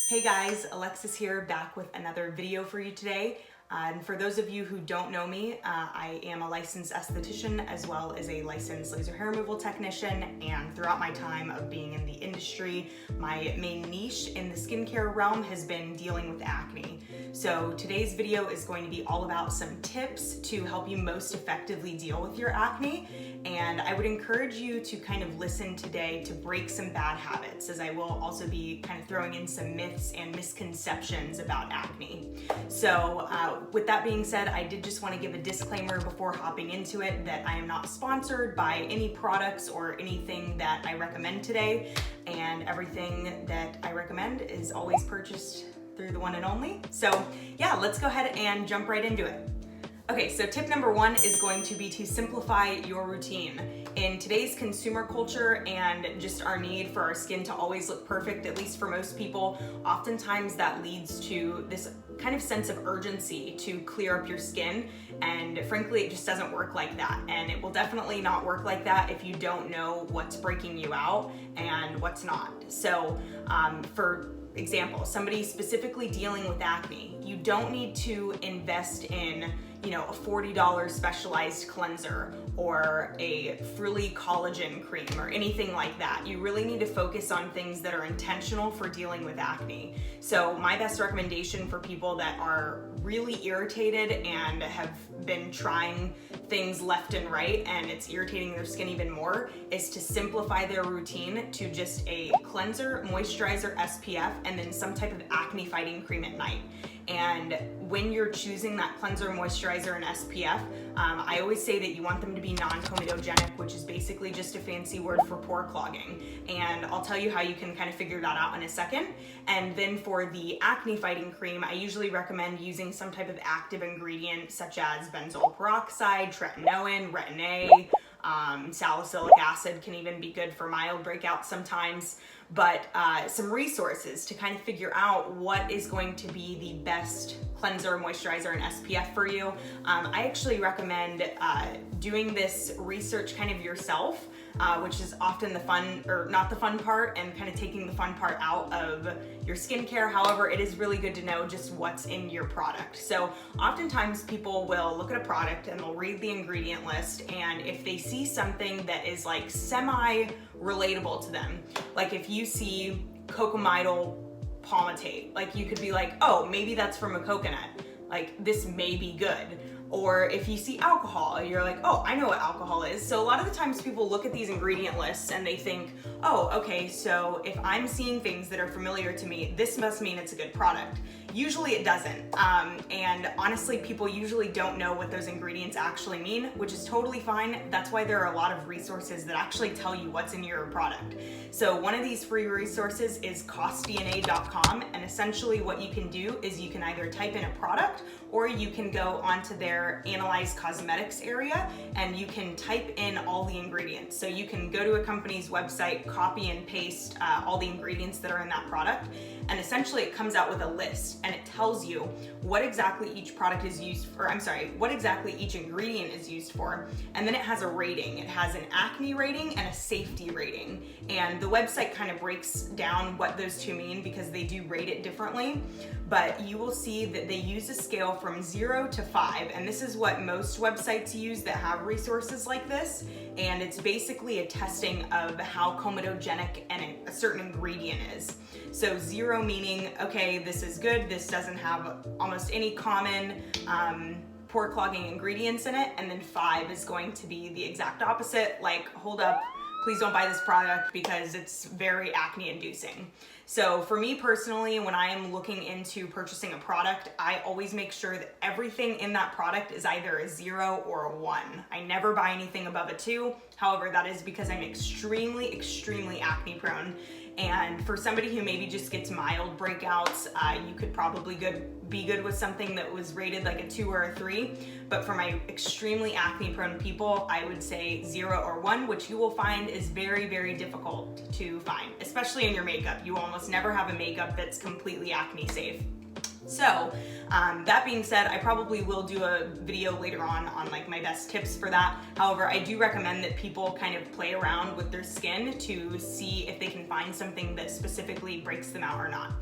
Hey guys, Alexis here, back with another video for you today. And for those of you who don't know me, I am a licensed esthetician as well as a licensed laser hair removal technician. And throughout my time of being in the industry, my main niche in the skincare realm has been dealing with acne. So today's video is going to be all about some tips to help you most effectively deal with your acne. And I would encourage you to kind of listen today to break some bad habits, as I will also be kind of throwing in some myths and misconceptions about acne. So with that being said, I did just want to give a disclaimer before hopping into it that I am not sponsored by any products or anything that I recommend today, and everything that I recommend is always purchased through the one and only. So yeah, let's go ahead and jump right into it. Okay, so tip number one is going to be to simplify your routine. In today's consumer culture and just our need for our skin to always look perfect, at least for most people, oftentimes that leads to this kind of sense of urgency to clear up your skin. And frankly, it just doesn't work like that. And it will definitely not work like that if you don't know what's breaking you out and what's not. So for example, somebody specifically dealing with acne, you don't need to invest in a $40 specialized cleanser or a frilly collagen cream or anything like that. You really need to focus on things that are intentional for dealing with acne. So my best recommendation for people that are really irritated and have been trying things left and right and it's irritating their skin even more is to simplify their routine to just a cleanser, moisturizer, SPF, and then some type of acne fighting cream at night. And when you're choosing that cleanser, moisturizer, and SPF, I always say that you want them to be non-comedogenic, which is basically just a fancy word for pore clogging. And I'll tell you how you can kind of figure that out in a second. And then for the acne fighting cream, I usually recommend using some type of active ingredient such as benzoyl peroxide, tretinoin, retin-A, salicylic acid can even be good for mild breakouts sometimes, but some resources to kind of figure out what is going to be the best cleanser, moisturizer, and SPF for you. I actually recommend doing this research kind of yourself, which is often the fun, or not the fun part, and kind of taking the fun part out of your skincare. However, it is really good to know just what's in your product. So oftentimes people will look at a product and they'll read the ingredient list, and if they see something that is like semi-relatable to them, like if you see cocamidal palmitate, like you could be like, oh, maybe that's from a coconut, like this may be good. Or if you see alcohol, you're like, oh, I know what alcohol is. So a lot of the times people look at these ingredient lists and they think, oh, okay, so if I'm seeing things that are familiar to me, this must mean it's a good product. Usually it doesn't. And honestly, people usually don't know what those ingredients actually mean, which is totally fine. That's why there are a lot of resources that actually tell you what's in your product. So one of these free resources is costdna.com. And essentially what you can do is you can either type in a product or you can go onto their Analyze Cosmetics area and you can type in all the ingredients. So you can go to a company's website, copy and paste all the ingredients that are in that product, and essentially it comes out with a list and it tells you what exactly each product is used for, what exactly each ingredient is used for. And then it has a rating. It has an acne rating and a safety rating. And the website kind of breaks down what those two mean because they do rate it differently. But you will see that they use a scale from 0 to 5. And this is what most websites use that have resources like this. And it's basically a testing of how comedogenic a certain ingredient is. So 0 meaning, okay, this is good, this doesn't have almost any common pore clogging ingredients in it, and then 5 is going to be the exact opposite, like, hold up, please don't buy this product because it's very acne inducing. So for me personally, when I am looking into purchasing a product, I always make sure that everything in that product is either a 0 or a 1. I never buy anything above a 2. However, that is because I'm extremely, extremely acne prone. And for somebody who maybe just gets mild breakouts, you could probably be good with something that was rated like a 2 or a 3. But for my extremely acne prone people, I would say 0 or 1, which you will find is very, very difficult to find, especially in your makeup. You almost never have a makeup that's completely acne safe. So that being said, I probably will do a video later on like my best tips for that. However, I do recommend that people kind of play around with their skin to see if they can find something that specifically breaks them out or not.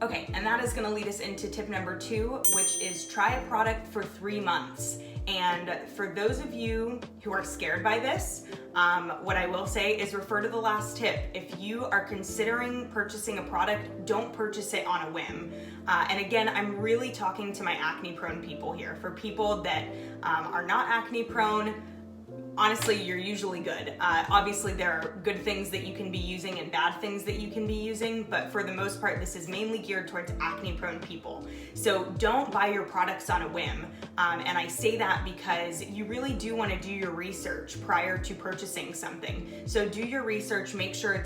Okay, and that is gonna lead us into tip number 2, which is try a product for 3 months. And for those of you who are scared by this, what I will say is refer to the last tip. If you are considering purchasing a product, don't purchase it on a whim. And again, I'm really talking to my acne-prone people here. For people that are not acne-prone, honestly, you're usually good. Obviously, there are good things that you can be using and bad things that you can be using, but for the most part, this is mainly geared towards acne-prone people. So don't buy your products on a whim. And I say that because you really do want to do your research prior to purchasing something. So do your research, make sure it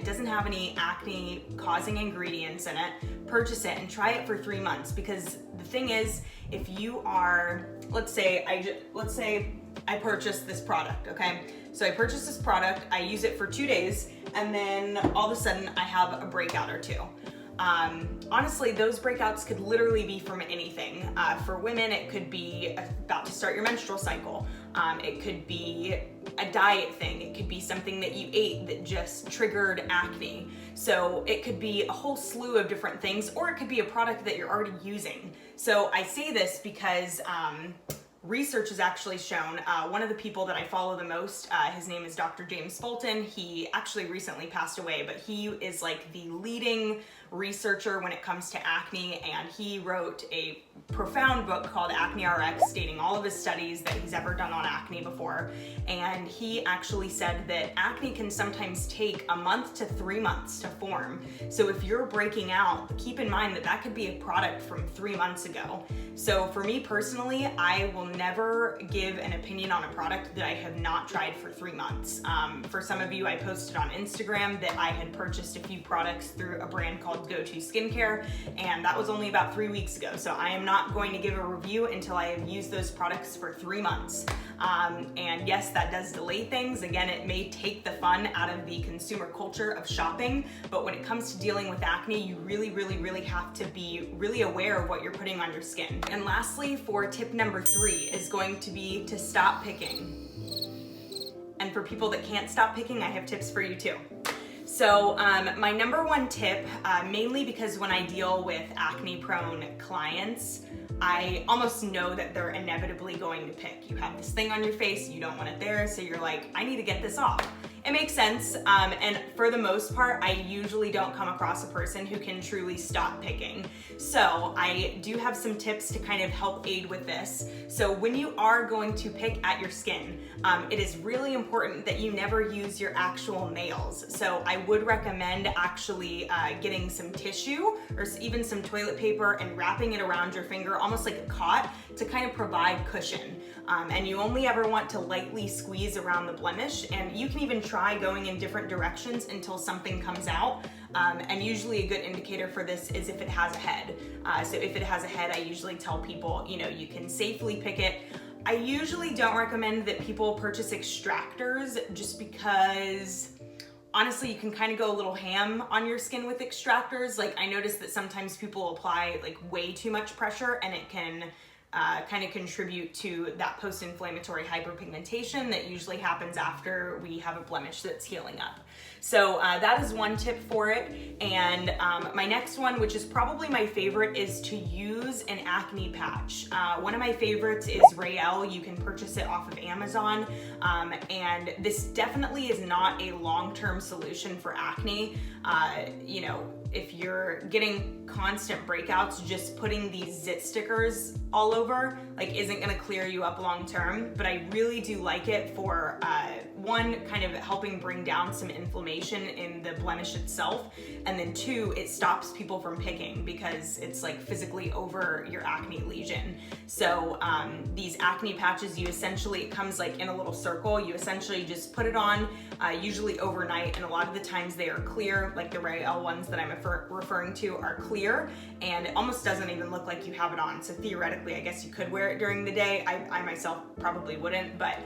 doesn't have any acne-causing ingredients in it. Purchase it and try it for 3 months, because the thing is, if you are, let's say I purchased this product, okay? So I purchased this product, I use it for 2 days, and then all of a sudden I have a breakout or two. Honestly, those breakouts could literally be from anything. For women, it could be about to start your menstrual cycle. It could be a diet thing. It could be something that you ate that just triggered acne. So it could be a whole slew of different things, or it could be a product that you're already using. So I say this because research has actually shown, one of the people that I follow the most, his name is Dr. James Fulton. He actually recently passed away, but he is like the leading researcher when it comes to acne, and he wrote a profound book called AcneRx, stating all of his studies that he's ever done on acne before. And he actually said that acne can sometimes take a month to 3 months to form. So if you're breaking out, keep in mind that that could be a product from 3 months ago. So for me personally, I will never give an opinion on a product that I have not tried for 3 months. For some of you, I posted on Instagram that I had purchased a few products through a brand called Go-To Skincare, and that was only about 3 weeks ago. So I am not going to give a review until I have used those products for 3 months. And yes, that does delay things. Again, it may take the fun out of the consumer culture of shopping, but when it comes to dealing with acne, you really have to be really aware of what you're putting on your skin. And lastly, for tip number 3 is going to be to stop picking. And for people that can't stop picking, I have tips for you too. So my number 1 tip, mainly because when I deal with acne-prone clients, I almost know that they're inevitably going to pick. You have this thing on your face, you don't want it there, so you're like, I need to get this off. It makes sense, and for the most part, I usually don't come across a person who can truly stop picking. So I do have some tips to kind of help aid with this. So when you are going to pick at your skin, it is really important that you never use your actual nails. So I would recommend actually getting some tissue or even some toilet paper and wrapping it around your finger, almost like a cot, to kind of provide cushion. And you only ever want to lightly squeeze around the blemish, and you can even try going in different directions until something comes out. And usually a good indicator for this is if it has a head. So if it has a head, I usually tell people, you can safely pick it. I usually don't recommend that people purchase extractors, just because honestly, you can kind of go a little ham on your skin with extractors. Like, I noticed that sometimes people apply like way too much pressure, and it can kind of contribute to that post-inflammatory hyperpigmentation that usually happens after we have a blemish that's healing up. So that is one tip for it. And my next one, which is probably my favorite, is to use an acne patch. One of my favorites is Rael. You can purchase it off of Amazon. And this definitely is not a long-term solution for acne. If you're getting constant breakouts, just putting these zit stickers all over isn't gonna clear you up long term, but I really do like it for one, kind of helping bring down some inflammation in the blemish itself, and then 2, it stops people from picking because it's like physically over your acne lesion. So these acne patches, it comes like in a little circle. You essentially just put it on, usually overnight, and a lot of the times they are clear, like the Rael ones that I'm referring to are clear, and it almost doesn't even look like you have it on. So theoretically, I guess you could wear it during the day. I myself probably wouldn't, but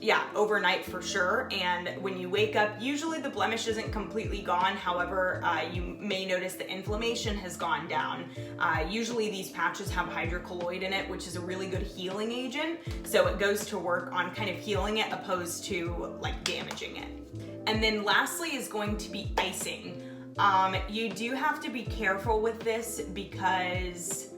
yeah, overnight for sure. And when you wake up, usually the blemish isn't completely gone. However, you may notice the inflammation has gone down. Usually these patches have hydrocolloid in it, which is a really good healing agent. So it goes to work on kind of healing it opposed to like damaging it. And then lastly is going to be icing. You do have to be careful with this because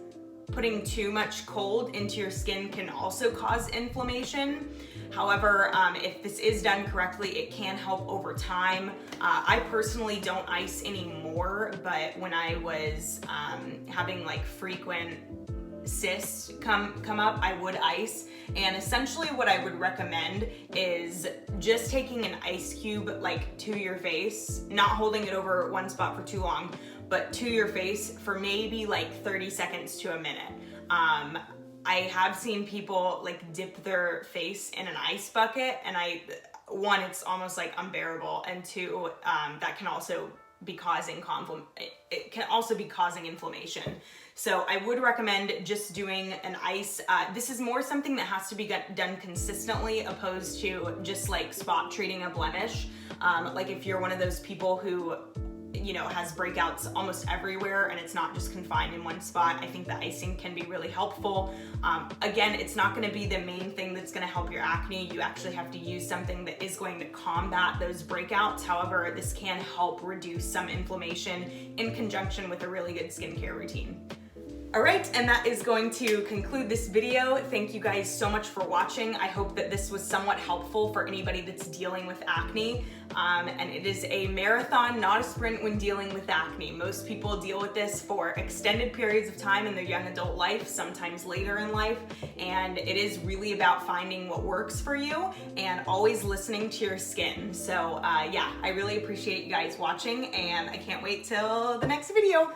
putting too much cold into your skin can also cause inflammation. However, if this is done correctly, it can help over time. I personally don't ice anymore, but when I was having like frequent cysts come up, I would ice. And essentially what I would recommend is just taking an ice cube like to your face, not holding it over one spot for too long, but to your face for maybe like 30 seconds to a minute. I have seen people like dip their face in an ice bucket, and one, it's almost like unbearable, and two, that can also be causing inflammation. So I would recommend just doing an ice. This is more something that has to be done consistently opposed to just like spot treating a blemish. Like if you're one of those people who, you know, has breakouts almost everywhere and it's not just confined in one spot, I think the icing can be really helpful. Again, it's not going to be the main thing that's going to help your acne. You actually have to use something that is going to combat those breakouts. However, this can help reduce some inflammation in conjunction with a really good skincare routine. All right, and that is going to conclude this video. Thank you guys so much for watching. I hope that this was somewhat helpful for anybody that's dealing with acne. And it is a marathon, not a sprint when dealing with acne. Most people deal with this for extended periods of time in their young adult life, sometimes later in life. And it is really about finding what works for you and always listening to your skin. So yeah, I really appreciate you guys watching, and I can't wait till the next video.